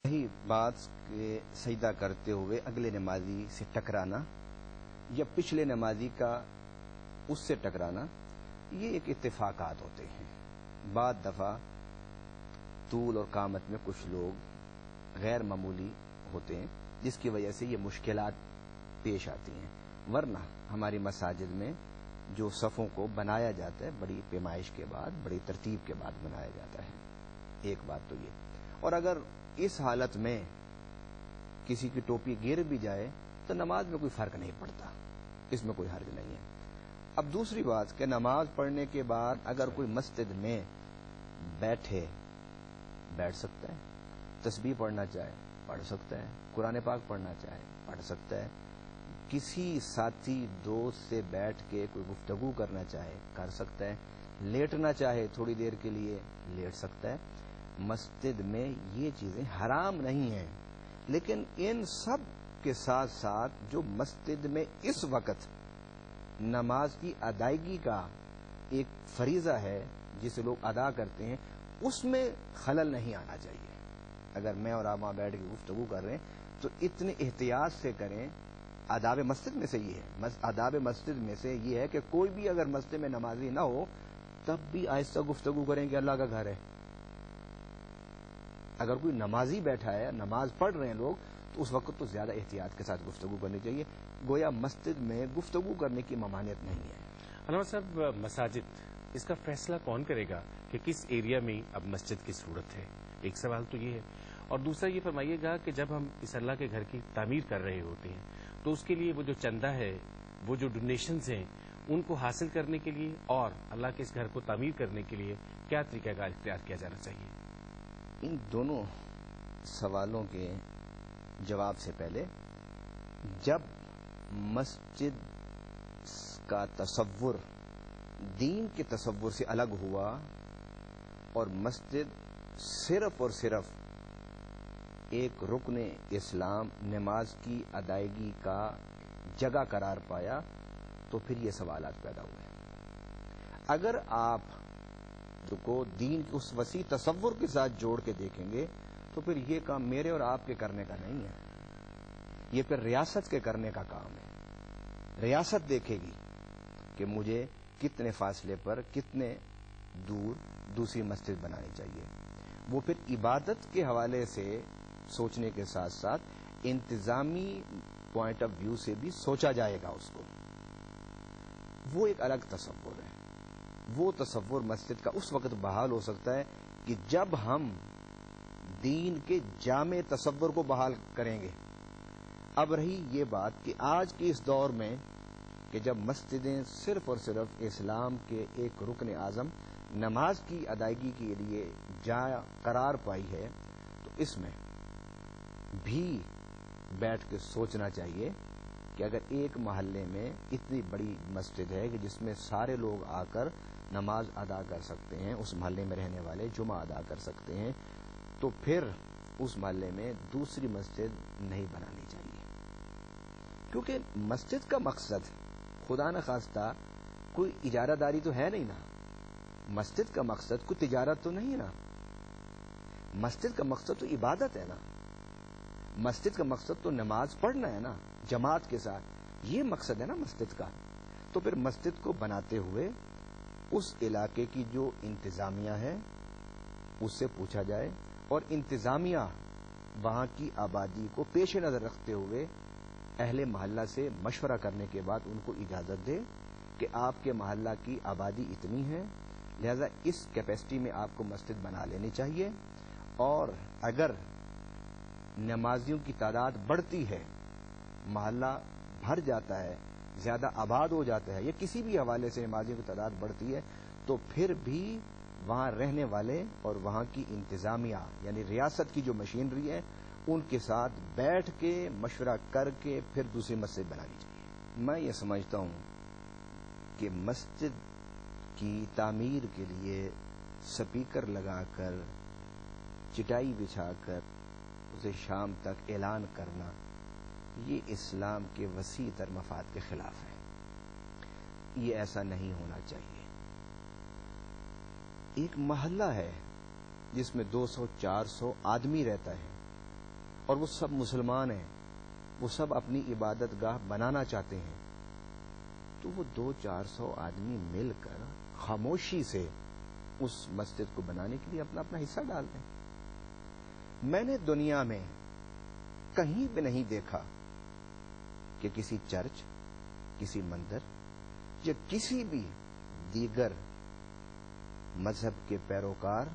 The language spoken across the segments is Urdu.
یہی بات کہ سجدہ کرتے ہوئے اگلے نمازی سے ٹکرانا یا پچھلے نمازی کا اس سے ٹکرانا، یہ ایک اتفاقات ہوتے ہیں۔ بعض دفعہ طول اور قامت میں کچھ لوگ غیر معمولی ہوتے ہیں جس کی وجہ سے یہ مشکلات پیش آتی ہیں، ورنہ ہماری مساجد میں جو صفوں کو بنایا جاتا ہے بڑی پیمائش کے بعد، بڑی ترتیب کے بعد بنایا جاتا ہے۔ ایک بات تو یہ، اور اگر اس حالت میں کسی کی ٹوپی گر بھی جائے تو نماز میں کوئی فرق نہیں پڑتا، اس میں کوئی حرج نہیں ہے۔ اب دوسری بات کہ نماز پڑھنے کے بعد اگر کوئی مسجد میں بیٹھ سکتا ہے، تسبیح پڑھنا چاہے پڑھ سکتا ہے، قرآن پاک پڑھنا چاہے پڑھ سکتا ہے، کسی ساتھی دوست سے بیٹھ کے کوئی گفتگو کرنا چاہے کر سکتا ہے، لیٹنا چاہے تھوڑی دیر کے لیے لیٹ سکتا ہے۔ مسجد میں یہ چیزیں حرام نہیں ہیں، لیکن ان سب کے ساتھ ساتھ جو مسجد میں اس وقت نماز کی ادائیگی کا ایک فریضہ ہے جسے لوگ ادا کرتے ہیں، اس میں خلل نہیں آنا چاہیے۔ اگر میں اور آپ وہاں بیٹھ کے گفتگو کر رہے ہیں تو اتنے احتیاط سے کریں۔ آداب مسجد میں سے یہ ہے، آداب مسجد میں سے یہ ہے کہ کوئی بھی اگر مسجد میں نمازی نہ ہو تب بھی آہستہ گفتگو کریں کہ اللہ کا گھر ہے۔ اگر کوئی نمازی بیٹھا ہے، نماز پڑھ رہے ہیں لوگ، تو اس وقت تو زیادہ احتیاط کے ساتھ گفتگو کرنی چاہیے، گویا مسجد میں گفتگو کرنے کی ممانعت نہیں ہے۔ علامہ صاحب، مساجد اس کا فیصلہ کون کرے گا کہ کس ایریا میں اب مسجد کی ضرورت ہے؟ ایک سوال تو یہ ہے، اور دوسرا یہ فرمائیے گا کہ جب ہم اس اللہ کے گھر کی تعمیر کر رہے ہوتے ہیں تو اس کے لیے وہ جو چندہ ہے، وہ جو ڈونیشنز ہیں، ان کو حاصل کرنے کے لیے اور اللہ کے اس گھر کو تعمیر کرنے کے لیے کیا طریقہ کار اختیار کیا جانا چاہیے؟ ان دونوں سوالوں کے جواب سے پہلے، جب مسجد کا تصور دین کے تصور سے الگ ہوا اور مسجد صرف اور صرف ایک رکن اسلام، نماز کی ادائیگی کا جگہ قرار پایا، تو پھر یہ سوالات پیدا ہوئے۔ اگر آپ کو دین کے اس وسیع تصور کے ساتھ جوڑ کے دیکھیں گے تو پھر یہ کام میرے اور آپ کے کرنے کا نہیں ہے، یہ پھر ریاست کے کرنے کا کام ہے۔ ریاست دیکھے گی کہ مجھے کتنے فاصلے پر، کتنے دور دوسری مسجد بنانی چاہیے۔ وہ پھر عبادت کے حوالے سے سوچنے کے ساتھ ساتھ انتظامی پوائنٹ آف ویو سے بھی سوچا جائے گا اس کو۔ وہ ایک الگ تصور ہے۔ وہ تصور مسجد کا اس وقت بحال ہو سکتا ہے کہ جب ہم دین کے جامع تصور کو بحال کریں گے۔ اب رہی یہ بات کہ آج کے اس دور میں کہ جب مسجدیں صرف اور صرف اسلام کے ایک رکن اعظم نماز کی ادائیگی کے لیے جا قرار پائی ہے، تو اس میں بھی بیٹھ کے سوچنا چاہیے کہ اگر ایک محلے میں اتنی بڑی مسجد ہے کہ جس میں سارے لوگ آ کر نماز ادا کر سکتے ہیں، اس محلے میں رہنے والے جمعہ ادا کر سکتے ہیں، تو پھر اس محلے میں دوسری مسجد نہیں بنانی چاہیے، کیونکہ مسجد کا مقصد خدا نہ خواستہ کوئی اجارہ داری تو ہے نہیں نا۔ مسجد کا مقصد کوئی تجارت تو نہیں ہے نا۔ مسجد کا مقصد تو عبادت ہے نا۔ مسجد کا مقصد تو نماز پڑھنا ہے نا جماعت کے ساتھ، یہ مقصد ہے نا مسجد کا۔ تو پھر مسجد کو بناتے ہوئے اس علاقے کی جو انتظامیہ ہے اس سے پوچھا جائے، اور انتظامیہ وہاں کی آبادی کو پیش نظر رکھتے ہوئے اہل محلہ سے مشورہ کرنے کے بعد ان کو اجازت دے کہ آپ کے محلہ کی آبادی اتنی ہے، لہذا اس کیپیسٹی میں آپ کو مسجد بنا لینی چاہیے، اور اگر نمازیوں کی تعداد بڑھتی ہے، محلہ بھر جاتا ہے، زیادہ آباد ہو جاتا ہے، یا کسی بھی حوالے سے نمازیوں کی تعداد بڑھتی ہے، تو پھر بھی وہاں رہنے والے اور وہاں کی انتظامیہ یعنی ریاست کی جو مشینری ہے ان کے ساتھ بیٹھ کے مشورہ کر کے پھر دوسری مسجد بنانی چاہیے۔ میں یہ سمجھتا ہوں کہ مسجد کی تعمیر کے لیے سپیکر لگا کر، چٹائی بچھا کر اسے شام تک اعلان کرنا، یہ اسلام کے وسیع تر مفاد کے خلاف ہے۔ یہ ایسا نہیں ہونا چاہیے۔ ایک محلہ ہے جس میں 200-400 آدمی رہتا ہے، اور وہ سب مسلمان ہیں، وہ سب اپنی عبادت گاہ بنانا چاہتے ہیں، تو وہ 200-400 آدمی مل کر خاموشی سے اس مسجد کو بنانے کے لیے اپنا اپنا حصہ ڈال دیں۔ میں نے دنیا میں کہیں بھی نہیں دیکھا کہ کسی چرچ، کسی مندر یا کسی بھی دیگر مذہب کے پیروکار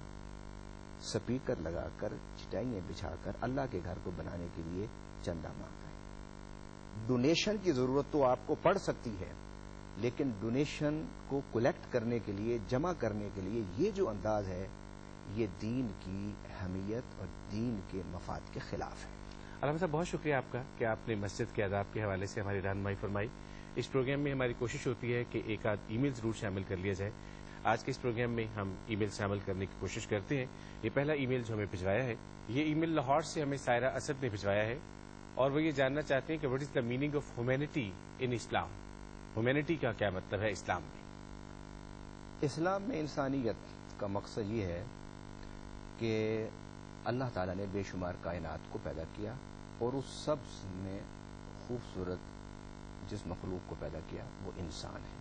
سپیکر لگا کر، چٹائیاں بچھا کر اللہ کے گھر کو بنانے کے لیے چندہ مانگ رہے ہیں۔ ڈونیشن کی ضرورت تو آپ کو پڑ سکتی ہے، لیکن ڈونیشن کو کلیکٹ کرنے کے لیے، جمع کرنے کے لیے یہ جو انداز ہے، یہ دین کی اہمیت اور دین کے مفاد کے خلاف ہے۔ علامہ صاحب، بہت شکریہ آپ کا کہ آپ نے مسجد کے آداب کے حوالے سے ہماری رہنمائی فرمائی۔ اس پروگرام میں ہماری کوشش ہوتی ہے کہ ایک آدھ ای میل ضرور شامل کر لیا جائے۔ آج کے اس پروگرام میں ہم ای میل شامل کرنے کی کوشش کرتے ہیں۔ یہ پہلا ای میل جو ہمیں بھجوایا ہے، یہ ای میل لاہور سے ہمیں سائرہ اسد نے بھجوایا ہے، اور وہ یہ جاننا چاہتے ہیں کہ what is the meaning of humanity in Islam. Humanity کا کیا مطلب ہے اسلام میں؟ اسلام میں انسانیت کا مقصد یہ ہے کہ اللہ تعالیٰ نے بے شمار کائنات کو پیدا کیا، اور اس سب میں خوبصورت جس مخلوق کو پیدا کیا وہ انسان ہے۔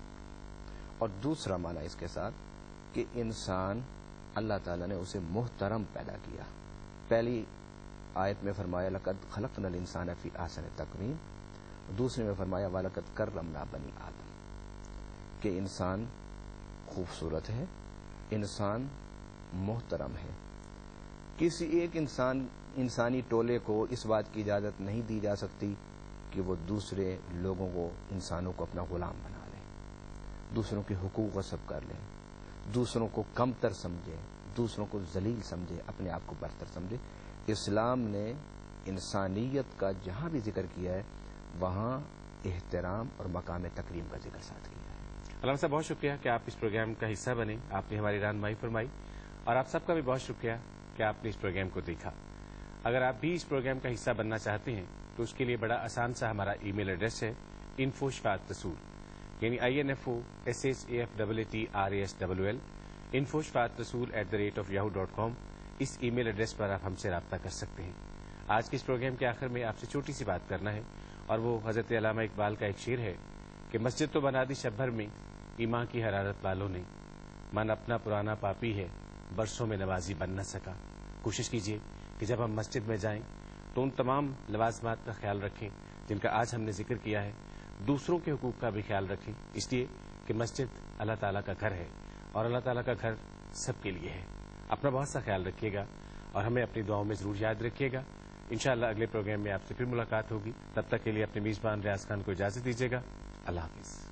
اور دوسرا معنی اس کے ساتھ کہ انسان اللہ تعالیٰ نے اسے محترم پیدا کیا۔ پہلی آیت میں فرمایا لقد خلقنا الانسان فی احسن تقویم، دوسرے میں فرمایا وَلَقَدْ كَرَّمْنَا بَنِي آدم، کہ انسان خوبصورت ہے، انسان محترم ہے۔ کسی ایک انسانی ٹولے کو اس بات کی اجازت نہیں دی جا سکتی کہ وہ دوسرے لوگوں کو، انسانوں کو اپنا غلام بنا لے، دوسروں کے حقوق غصب کر لے، دوسروں کو کمتر سمجھے، دوسروں کو ذلیل سمجھے، اپنے آپ کو برتر سمجھے۔ اسلام نے انسانیت کا جہاں بھی ذکر کیا ہے وہاں احترام اور مقام تکریم کا ذکر ساتھ کیا ہے۔ علامہ صاحب، بہت شکریہ کہ آپ اس پروگرام کا حصہ بنے، آپ نے ہماری رہنمائی فرمائی، اور آپ سب کا بھی بہت شکریہ کہ آپ نے اس پروگرام کو دیکھا۔ اگر آپ بھی اس پروگرام کا حصہ بننا چاہتے ہیں تو اس کے لیے بڑا آسان سا ہمارا ای میل ایڈریس ہے info@rasool، یعنی info@rasool info@rasool@yahoo.com۔ اس ای میل ایڈریس پر آپ ہم سے رابطہ کر سکتے ہیں۔ آج کے اس پروگرام کے آخر میں آپ سے چھوٹی سی بات کرنا ہے، اور وہ حضرت علامہ اقبال کا ایک شعر ہے کہ مسجد تو بنا دی شب بھر میں ایمان کی حرارت والوں نے، من اپنا پرانا پاپی ہے برسوں میں نمازی بن نہ سکا۔ کوشش کیجیے کہ جب ہم مسجد میں جائیں تو ان تمام لوازمات کا خیال رکھیں جن کا آج ہم نے ذکر کیا ہے، دوسروں کے حقوق کا بھی خیال رکھیں، اس لیے کہ مسجد اللہ تعالیٰ کا گھر ہے، اور اللہ تعالیٰ کا گھر سب کے لیے ہے۔ اپنا بہت سا خیال رکھیے گا، اور ہمیں اپنی دعاؤں میں ضرور یاد رکھیے گا۔ انشاءاللہ اگلے پروگرام میں آپ سے پھر ملاقات ہوگی، تب تک کے لیے اپنے میزبان ریاض خان کو اجازت دیجیے گا۔ اللہ حافظ۔